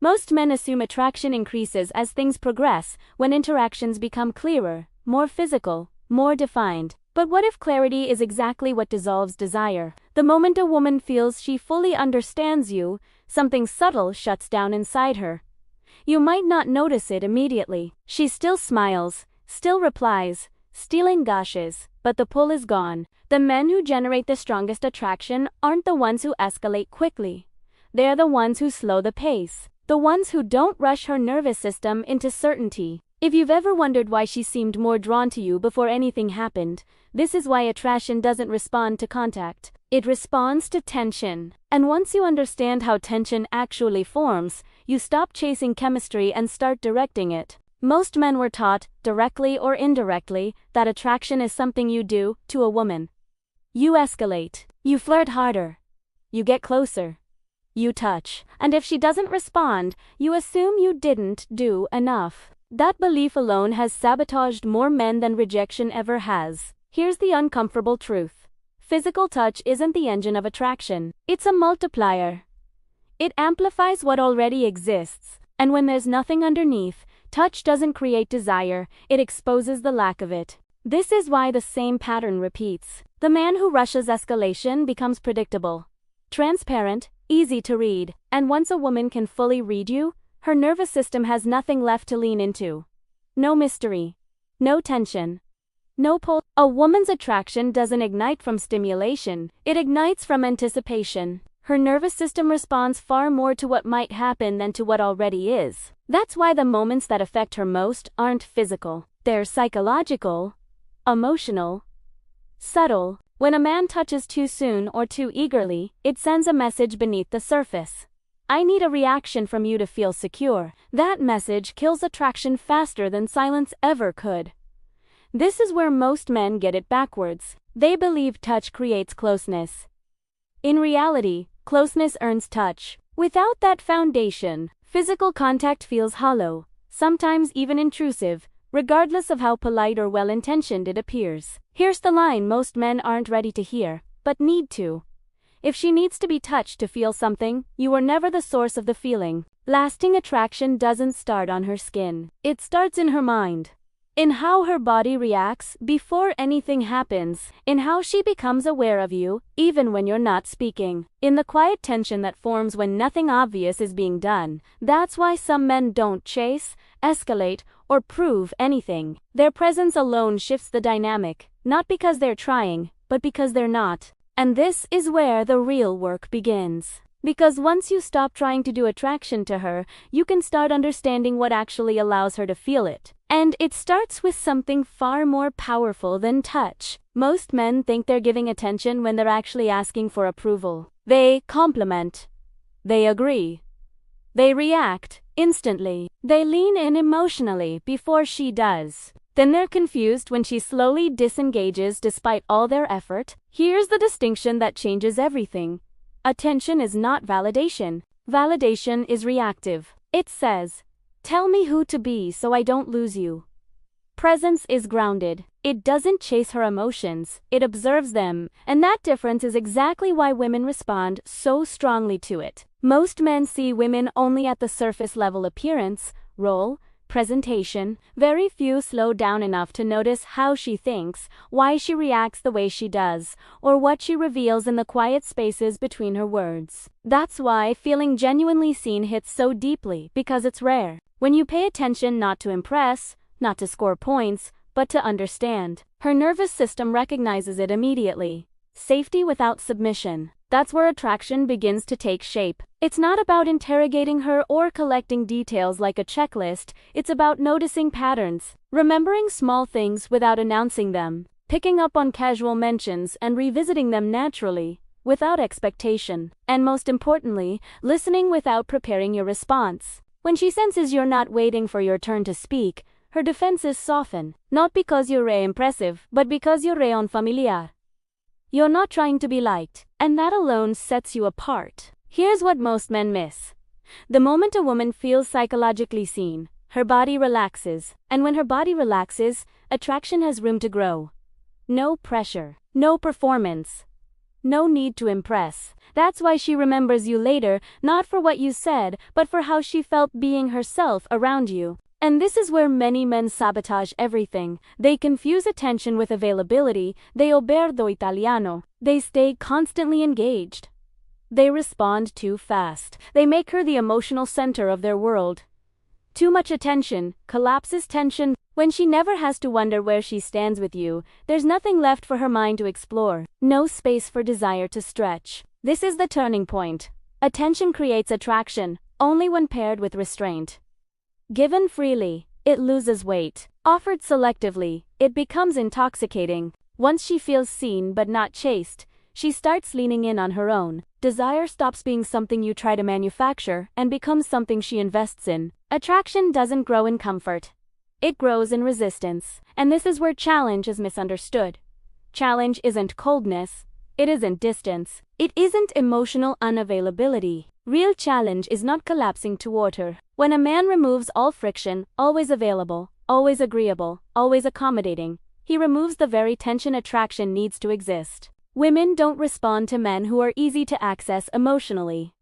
Most men assume attraction increases as things progress, when interactions become clearer, more physical, more defined. But what if clarity is exactly what dissolves desire? The moment a woman feels she fully understands you, something subtle shuts down inside her. You might not notice it immediately. She still smiles, still replies, still engashes, but the pull is gone. The men who generate the strongest attraction aren't the ones who escalate quickly. They're the ones who slow the pace. The ones who don't rush her nervous system into certainty. If you've ever wondered why she seemed more drawn to you before anything happened, this is why attraction doesn't respond to contact. It responds to tension. And once you understand how tension actually forms, you stop chasing chemistry and start directing it. Most men were taught, directly or indirectly, that attraction is something you do to a woman. You escalate. You flirt harder. You get closer. You touch. And if she doesn't respond, you assume you didn't do enough. That belief alone has sabotaged more men than rejection ever has. Here's the uncomfortable truth. Physical touch isn't the engine of attraction. It's a multiplier. It amplifies what already exists. And when there's nothing underneath, touch doesn't create desire, it exposes the lack of it. This is why the same pattern repeats. The man who rushes escalation becomes predictable, transparent, easy to read, and once a woman can fully read you, her nervous system has nothing left to lean into. No mystery. No tension. No pull. A woman's attraction doesn't ignite from stimulation, it ignites from anticipation. Her nervous system responds far more to what might happen than to what already is. That's why the moments that affect her most aren't physical. They're psychological, emotional, subtle. When a man touches too soon or too eagerly, it sends a message beneath the surface. I need a reaction from you to feel secure. That message kills attraction faster than silence ever could. This is where most men get it backwards. They believe touch creates closeness. In reality, closeness earns touch. Without that foundation, physical contact feels hollow, sometimes even intrusive, regardless of how polite or well-intentioned it appears. Here's the line most men aren't ready to hear, but need to. If she needs to be touched to feel something, you are never the source of the feeling. Lasting attraction doesn't start on her skin. It starts in her mind. In how her body reacts before anything happens. In how she becomes aware of you, even when you're not speaking. In the quiet tension that forms when nothing obvious is being done. That's why some men don't chase, escalate, or prove anything. Their presence alone shifts the dynamic, not because they're trying, but because they're not. And this is where the real work begins. Because once you stop trying to do attraction to her, you can start understanding what actually allows her to feel it. And it starts with something far more powerful than touch. Most men think they're giving attention when they're actually asking for approval. They compliment. They agree. They react instantly. They lean in emotionally before she does. Then they're confused when she slowly disengages despite all their effort. Here's the distinction that changes everything. Attention is not validation. Validation is reactive. It says, "Tell me who to be so I don't lose you." Presence is grounded. It doesn't chase her emotions, it observes them, and that difference is exactly why women respond so strongly to it. Most men see women only at the surface level appearance, role, presentation. Very few slow down enough to notice how she thinks, why she reacts the way she does, or what she reveals in the quiet spaces between her words. That's why feeling genuinely seen hits so deeply, because it's rare. When you pay attention not to impress, not to score points, but to understand, her nervous system recognizes it immediately. Safety without submission. That's where attraction begins to take shape. It's not about interrogating her or collecting details like a checklist, it's about noticing patterns, remembering small things without announcing them, picking up on casual mentions and revisiting them naturally, without expectation, and most importantly, listening without preparing your response. When she senses you're not waiting for your turn to speak, her defenses soften, not because you're impressive, but because you're unfamiliar. You're not trying to be liked, and that alone sets you apart. Here's what most men miss. The moment a woman feels psychologically seen, her body relaxes, and when her body relaxes, attraction has room to grow. No pressure, no performance, no need to impress. That's why she remembers you later, not for what you said, but for how she felt being herself around you. And this is where many men sabotage everything. They confuse attention with availability, they oberdo italiano. They stay constantly engaged. They respond too fast. They make her the emotional center of their world. Too much attention collapses tension. When she never has to wonder where she stands with you, there's nothing left for her mind to explore. No space for desire to stretch. This is the turning point. Attention creates attraction, only when paired with restraint. Given freely, it loses weight. Offered selectively, it becomes intoxicating. Once she feels seen but not chased, she starts leaning in on her own. Desire stops being something you try to manufacture and becomes something she invests in. Attraction doesn't grow in comfort. It grows in resistance. And this is where challenge is misunderstood. Challenge isn't coldness. It isn't distance. It isn't emotional unavailability. Real challenge is not collapsing toward her. When a man removes all friction, always available, always agreeable, always accommodating, he removes the very tension attraction needs to exist. Women don't respond to men who are easy to access emotionally.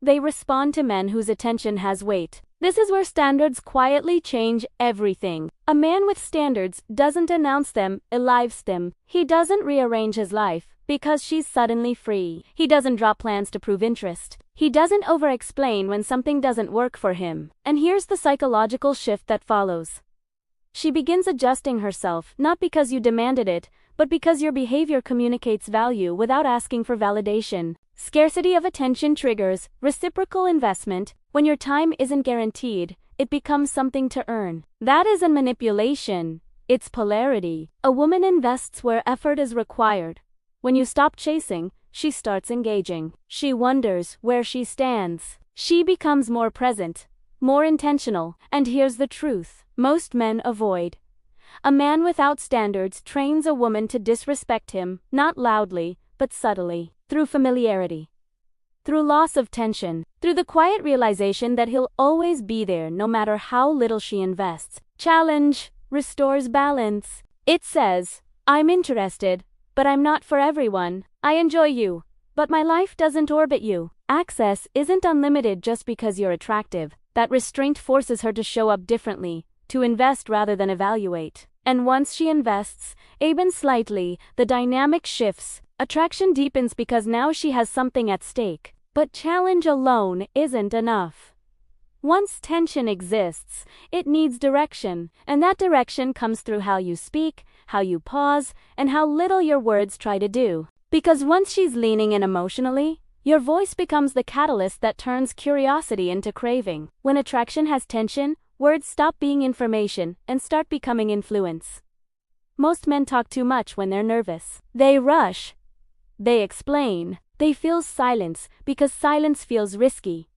They respond to men whose attention has weight. This is where standards quietly change everything. A man with standards doesn't announce them, elives them. He doesn't rearrange his life because she's suddenly free. He doesn't drop plans to prove interest. He doesn't over-explain when something doesn't work for him. And here's the psychological shift that follows. She begins adjusting herself, not because you demanded it, but because your behavior communicates value without asking for validation. Scarcity of attention triggers reciprocal investment. When your time isn't guaranteed, it becomes something to earn. That isn't manipulation, it's polarity. A woman invests where effort is required. When you stop chasing, she starts engaging. She wonders where she stands. She becomes more present, more intentional. And here's the truth most men avoid. A man without standards trains a woman to disrespect him, not loudly, but subtly, through familiarity, through loss of tension, through the quiet realization that he'll always be there no matter how little she invests. Challenge restores balance. It says, I'm interested, but I'm not for everyone. I enjoy you, but my life doesn't orbit you. Access isn't unlimited just because you're attractive. That restraint forces her to show up differently, to invest rather than evaluate. And once she invests, even slightly, the dynamic shifts. Attraction deepens because now she has something at stake. But challenge alone isn't enough. Once tension exists, it needs direction, and that direction comes through how you speak, how you pause, and how little your words try to do. Because once she's leaning in emotionally, your voice becomes the catalyst that turns curiosity into craving. When attraction has tension, words stop being information and start becoming influence. Most men talk too much when they're nervous. They rush. They explain. They fill silence because silence feels risky.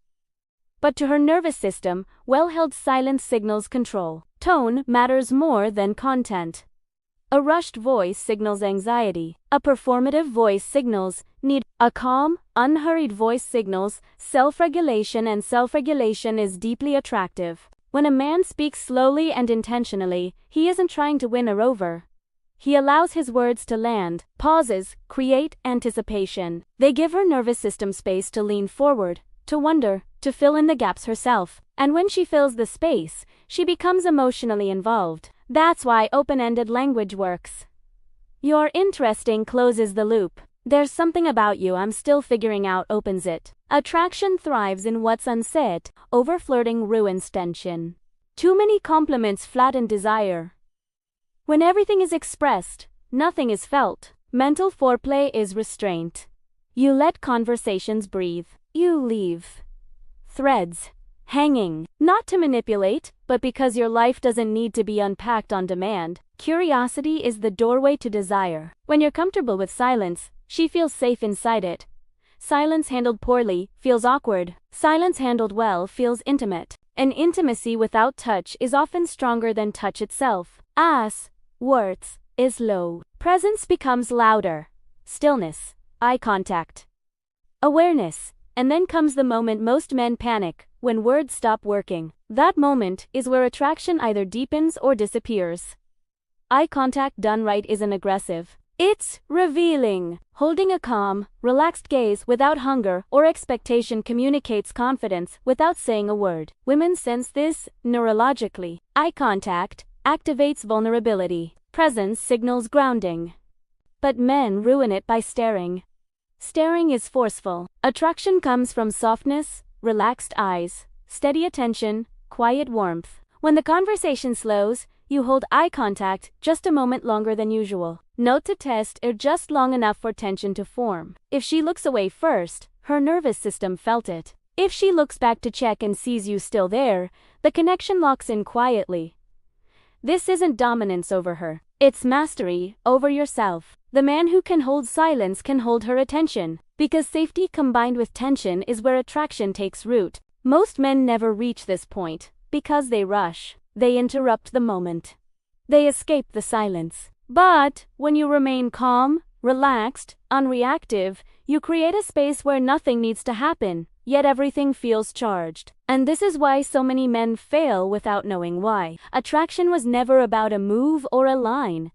But to her nervous system, well-held silence signals control. Tone matters more than content. A rushed voice signals anxiety. A performative voice signals need. A calm, unhurried voice signals self-regulation, and self-regulation is deeply attractive. When a man speaks slowly and intentionally, he isn't trying to win her over. He allows his words to land. Pauses create anticipation. They give her nervous system space to lean forward, to wonder, to fill in the gaps herself. And when she fills the space, she becomes emotionally involved. That's why open-ended language works. You're interesting closes the loop. There's something about you I'm still figuring out opens it. Attraction thrives in what's unsaid. Over-flirting ruins tension. Too many compliments flatten desire. When everything is expressed, nothing is felt. Mental foreplay is restraint. You let conversations breathe. You leave threads hanging, not to manipulate, but because your life doesn't need to be unpacked on demand. Curiosity is the doorway to desire. When you're comfortable with silence, she feels safe inside it. Silence handled poorly feels awkward. Silence handled well feels intimate. An intimacy without touch is often stronger than touch itself. As words is low, presence becomes louder. Stillness, eye contact, awareness. And then comes the moment most men panic, when words stop working. That moment is where attraction either deepens or disappears. Eye contact done right isn't aggressive. It's revealing. Holding a calm, relaxed gaze without hunger or expectation communicates confidence without saying a word. Women sense this neurologically. Eye contact activates vulnerability. Presence signals grounding. But men ruin it by staring. Staring is forceful. Attraction comes from softness, relaxed eyes, steady attention, quiet warmth. When the conversation slows, you hold eye contact just a moment longer than usual. Note to test it just long enough for tension to form. If she looks away first, her nervous system felt it. If she looks back to check and sees you still there, the connection locks in quietly. This isn't dominance over her. It's mastery over yourself. The man who can hold silence can hold her attention. Because safety combined with tension is where attraction takes root. Most men never reach this point because they rush. They interrupt the moment. They escape the silence. But when you remain calm, relaxed, unreactive, you create a space where nothing needs to happen, yet everything feels charged. And this is why so many men fail without knowing why. Attraction was never about a move or a line.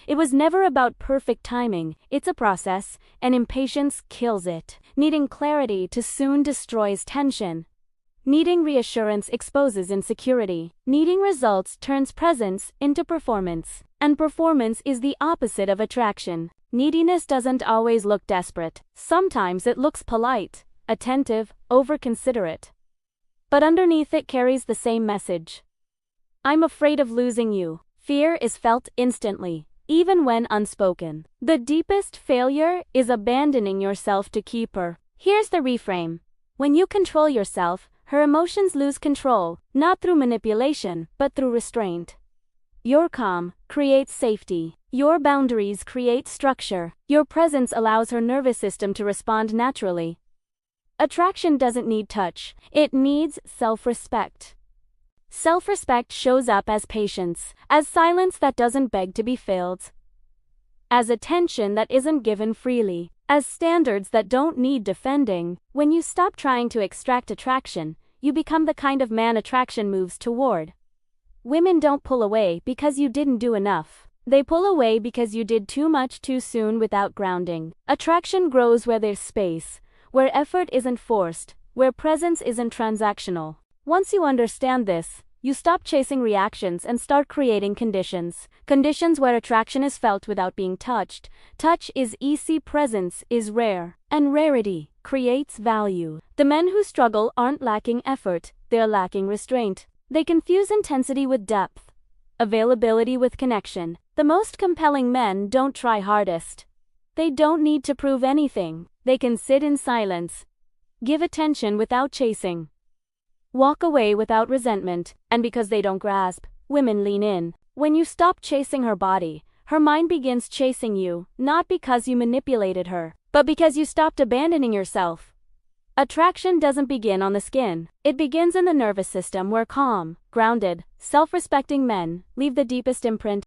It was never about perfect timing. It's a process, and impatience kills it. Needing clarity too soon destroys tension. Needing reassurance exposes insecurity. Needing results turns presence into performance. And performance is the opposite of attraction. Neediness doesn't always look desperate. Sometimes it looks polite, attentive, over-considerate. But underneath it carries the same message. I'm afraid of losing you. Fear is felt instantly, even when unspoken. The deepest failure is abandoning yourself to keep her. Here's the reframe. When you control yourself, her emotions lose control, not through manipulation, but through restraint. Your calm creates safety. Your boundaries create structure. Your presence allows her nervous system to respond naturally. Attraction doesn't need touch. It needs self-respect. Self-respect shows up as patience, as silence that doesn't beg to be filled, as attention that isn't given freely, as standards that don't need defending. When you stop trying to extract attraction, you become the kind of man attraction moves toward. Women don't pull away because you didn't do enough. They pull away because you did too much too soon without grounding. Attraction grows where there's space, where effort isn't forced, where presence isn't transactional. Once you understand this, you stop chasing reactions and start creating conditions. Conditions where attraction is felt without being touched. Touch is easy, presence is rare. And rarity creates value. The men who struggle aren't lacking effort, they're lacking restraint. They confuse intensity with depth, availability with connection. The most compelling men don't try hardest. They don't need to prove anything. They can sit in silence, give attention without chasing, walk away without resentment. And because they don't grasp, women lean in. When you stop chasing her body, her mind begins chasing you, not because you manipulated her, but because you stopped abandoning yourself. Attraction doesn't begin on the skin. It begins in the nervous system where calm, grounded, self-respecting men leave the deepest imprint.